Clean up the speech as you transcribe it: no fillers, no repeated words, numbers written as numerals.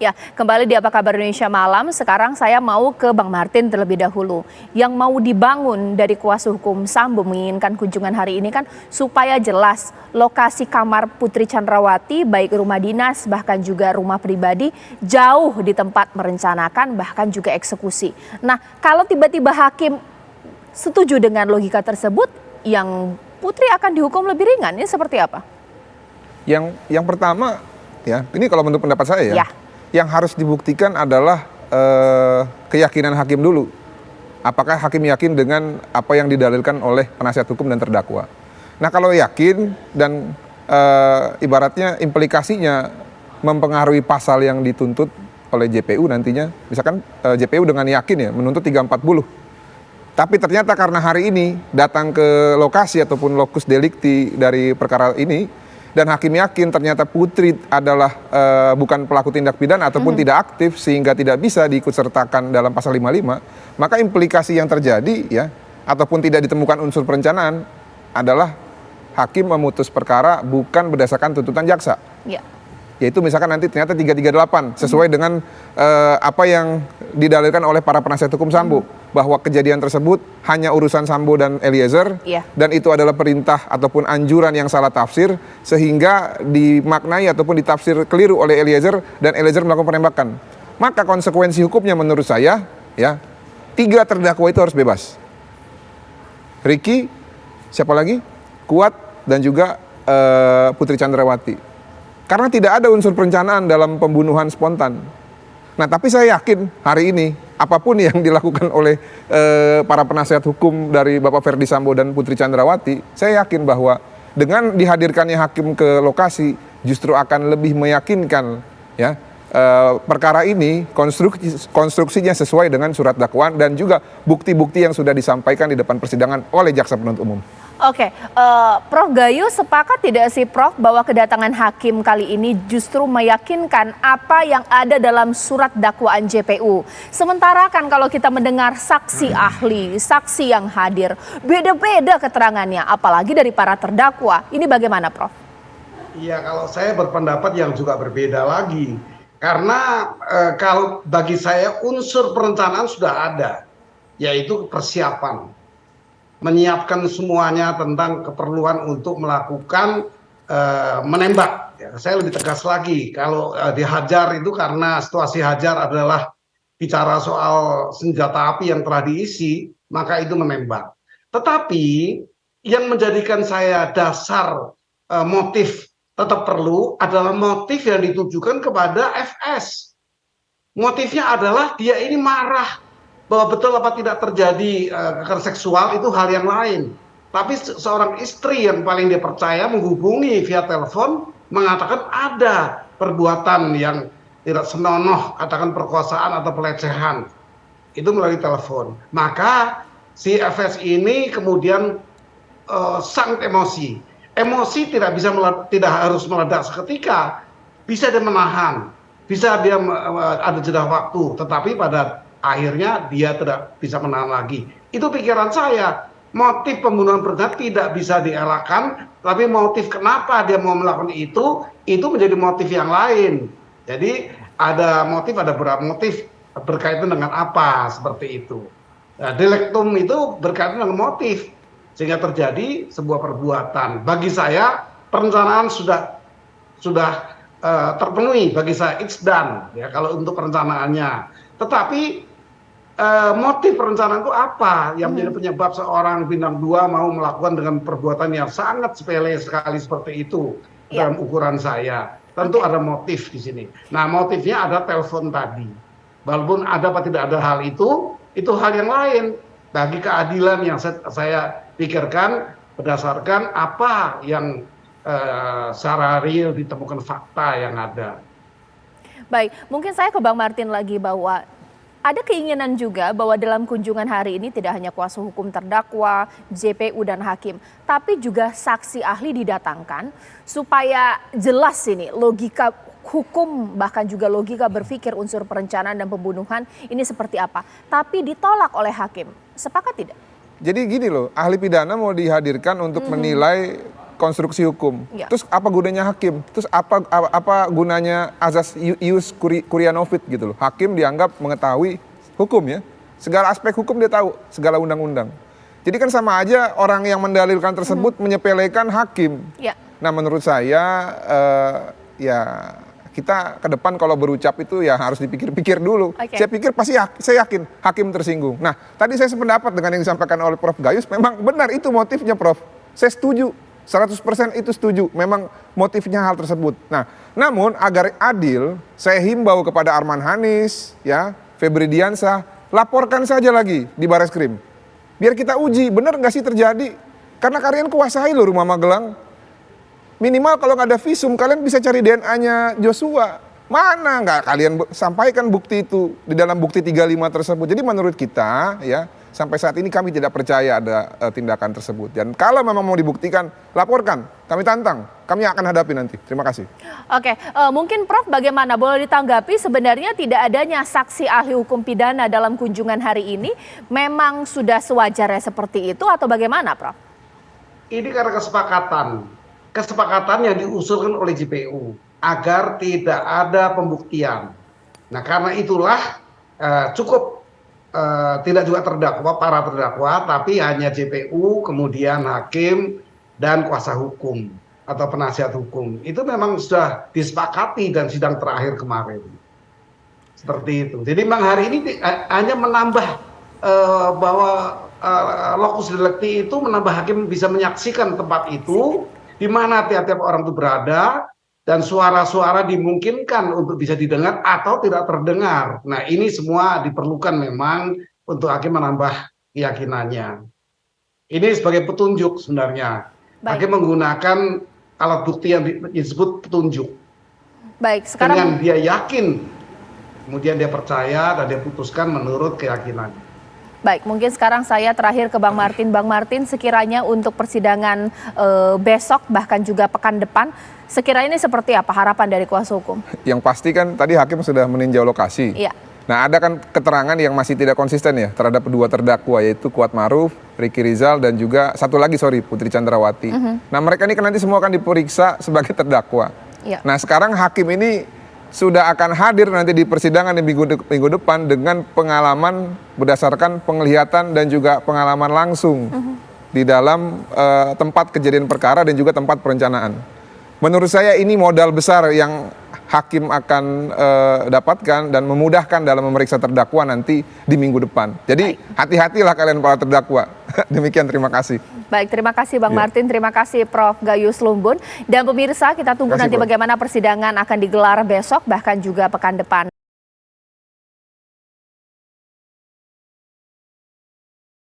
Ya, kembali di Apa Kabar Indonesia Malam. Sekarang saya mau ke Bang Martin terlebih dahulu. Yang mau dibangun dari kuasa hukum Sambo menginginkan kunjungan hari ini kan supaya jelas lokasi kamar Putri Chandrawati, baik rumah dinas bahkan juga rumah pribadi, jauh di tempat merencanakan bahkan juga eksekusi. Nah, kalau tiba-tiba hakim setuju dengan logika tersebut, yang Putri akan dihukum lebih ringan, ini seperti apa? Yang pertama, ya, ini kalau menurut pendapat saya Ya. yang harus dibuktikan adalah keyakinan hakim dulu. Apakah hakim yakin dengan apa yang didalilkan oleh penasihat hukum dan terdakwa. Nah, kalau yakin dan ibaratnya implikasinya mempengaruhi pasal yang dituntut oleh JPU nantinya, misalkan JPU dengan yakin ya menuntut 340. Tapi ternyata karena hari ini datang ke lokasi ataupun lokus delikti dari perkara ini, dan hakim yakin ternyata Putri adalah bukan pelaku tindak pidana ataupun tidak aktif sehingga tidak bisa diikutsertakan dalam pasal 55, maka implikasi yang terjadi ya ataupun tidak ditemukan unsur perencanaan adalah hakim memutus perkara bukan berdasarkan tuntutan jaksa. Ya. Yaitu misalkan nanti ternyata 338 sesuai dengan apa yang didalilkan oleh para penasihat hukum Sambo, bahwa kejadian tersebut hanya urusan Sambo dan Eliezer, dan itu adalah perintah ataupun anjuran yang salah tafsir sehingga dimaknai ataupun ditafsir keliru oleh Eliezer dan Eliezer melakukan penembakan. Maka konsekuensi hukumnya menurut saya ya 3 terdakwa itu harus bebas. Ricky, siapa lagi? Kuat dan juga Putri Chandrawati. Karena tidak ada unsur perencanaan dalam pembunuhan spontan. Nah, tapi saya yakin hari ini apapun yang dilakukan oleh para penasihat hukum dari Bapak Ferdi Sambo dan Putri Chandrawati, saya yakin bahwa dengan dihadirkannya hakim ke lokasi justru akan lebih meyakinkan ya perkara ini konstruksinya sesuai dengan surat dakwaan dan juga bukti-bukti yang sudah disampaikan di depan persidangan oleh jaksa penuntut umum. Oke, Prof Gayu sepakat tidak sih Prof bahwa kedatangan hakim kali ini justru meyakinkan apa yang ada dalam surat dakwaan JPU. Sementara kan kalau kita mendengar saksi ahli, saksi yang hadir, beda-beda keterangannya, apalagi dari para terdakwa. Ini bagaimana Prof? Iya, kalau saya berpendapat yang juga berbeda lagi. Karena kalau bagi saya unsur perencanaan sudah ada, yaitu persiapan. Menyiapkan semuanya tentang keperluan untuk melakukan menembak. Ya, saya lebih tegas lagi, kalau dihajar itu karena situasi hajar adalah bicara soal senjata api yang telah diisi, maka itu menembak. Tetapi yang menjadikan saya dasar motif tetap perlu adalah motif yang ditujukan kepada FS. Motifnya adalah dia ini marah. Bahwa betul apa tidak terjadi kekerasan seksual itu hal yang lain. Tapi seorang istri yang paling dia percaya menghubungi via telepon mengatakan ada perbuatan yang tidak senonoh, katakan perkosaan atau pelecehan. Itu melalui telepon. Maka si FS ini kemudian sangat emosi. Emosi tidak harus meledak seketika. Bisa dia menahan, bisa dia ada jeda waktu, tetapi pada akhirnya dia tidak bisa menahan lagi. Itu pikiran saya. Motif pembunuhan berencana tidak bisa dielakkan, tapi motif kenapa dia mau melakukan itu menjadi motif yang lain. Jadi ada motif, ada beberapa motif berkaitan dengan apa, seperti itu. Nah, deliktum itu berkaitan dengan motif, sehingga terjadi sebuah perbuatan. Bagi saya perencanaan sudah terpenuhi, bagi saya it's done ya kalau untuk perencanaannya. Tetapi motif perencanaan itu apa yang menjadi penyebab seorang bintang 2 mau melakukan dengan perbuatan yang sangat sepele sekali seperti itu dalam ukuran saya. Tentu ada motif di sini. Nah, motifnya ada telepon tadi. Walaupun ada apa tidak ada hal itu hal yang lain. Bagi keadilan yang saya pikirkan berdasarkan apa yang secara real ditemukan fakta yang ada. Baik, mungkin saya ke Bang Martin lagi bahwa ada keinginan juga bahwa dalam kunjungan hari ini tidak hanya kuasa hukum terdakwa, JPU dan hakim, tapi juga saksi ahli didatangkan supaya jelas ini logika hukum bahkan juga logika berpikir unsur perencanaan dan pembunuhan ini seperti apa. Tapi ditolak oleh hakim. Sepakat tidak? Jadi gini loh, ahli pidana mau dihadirkan untuk menilai konstruksi hukum. Ya. Terus apa gunanya hakim? Terus apa gunanya azas ius curianovit gitu loh. Hakim dianggap mengetahui hukum ya. Segala aspek hukum dia tahu, segala undang-undang. Jadi kan sama aja orang yang mendalilkan tersebut menyepelekan hakim. Ya. Nah menurut saya ya kita ke depan kalau berucap itu ya harus dipikir-pikir dulu. Oke. Saya pikir pasti saya yakin hakim tersinggung. Nah tadi saya sependapat dengan yang disampaikan oleh Prof. Gayus, memang benar itu motifnya Prof. Saya setuju, 100% itu setuju, memang motifnya hal tersebut. Nah namun agar adil, saya himbau kepada Arman Hanis, ya, Febri Diansah, laporkan saja lagi di Bareskrim. Biar kita uji, benar nggak sih terjadi? Karena kalian kuasai loh rumah Magelang. Minimal kalau nggak ada visum, kalian bisa cari DNA-nya Joshua. Mana nggak kalian sampaikan bukti itu di dalam bukti 35 tersebut. Jadi menurut kita, ya, sampai saat ini kami tidak percaya ada tindakan tersebut. Dan kalau memang mau dibuktikan, laporkan. Kami tantang, kami akan hadapi nanti. Terima kasih. Oke, mungkin Prof bagaimana? Boleh ditanggapi sebenarnya tidak adanya saksi ahli hukum pidana dalam kunjungan hari ini memang sudah sewajarnya seperti itu atau bagaimana, Prof? Ini karena kesepakatan yang diusulkan oleh JPU agar tidak ada pembuktian. Nah karena itulah cukup tidak juga para terdakwa, tapi hanya JPU, kemudian hakim dan kuasa hukum atau penasihat hukum. Itu memang sudah disepakati dan sidang terakhir kemarin. Seperti itu. Jadi memang hari ini hanya menambah bahwa lokus delicti itu menambah hakim bisa menyaksikan tempat itu, di mana tiap-tiap orang itu berada, dan suara-suara dimungkinkan untuk bisa didengar atau tidak terdengar. Nah ini semua diperlukan memang untuk hakim menambah keyakinannya. Ini sebagai petunjuk sebenarnya. Baik. Hakim menggunakan alat bukti yang disebut petunjuk. Baik, sekarang Dengan dia yakin, kemudian dia percaya dan dia putuskan menurut keyakinannya. baik, mungkin sekarang saya terakhir ke Bang Martin. Bang Martin, sekiranya untuk persidangan besok bahkan juga pekan depan, sekiranya ini seperti apa harapan dari kuasa hukum? Yang pasti kan tadi hakim sudah meninjau lokasi. Iya. Nah ada kan keterangan yang masih tidak konsisten ya terhadap dua terdakwa, yaitu Kuat Maruf, Ricky Rizal, dan juga satu lagi Putri Chandrawati. Nah mereka ini kan nanti semua akan diperiksa sebagai terdakwa. Iya. Nah sekarang hakim ini sudah akan hadir nanti di persidangan di minggu depan dengan pengalaman berdasarkan penglihatan dan juga pengalaman langsung di dalam tempat kejadian perkara dan juga tempat perencanaan. Menurut saya ini modal besar yang hakim akan dapatkan dan memudahkan dalam memeriksa terdakwa nanti di minggu depan. Jadi hati-hatilah kalian para terdakwa. Demikian, terima kasih. Baik, terima kasih Bang Martin, terima kasih Prof. Gayus Lumbun. Dan pemirsa, kita tunggu nanti bagaimana persidangan akan digelar besok bahkan juga pekan depan.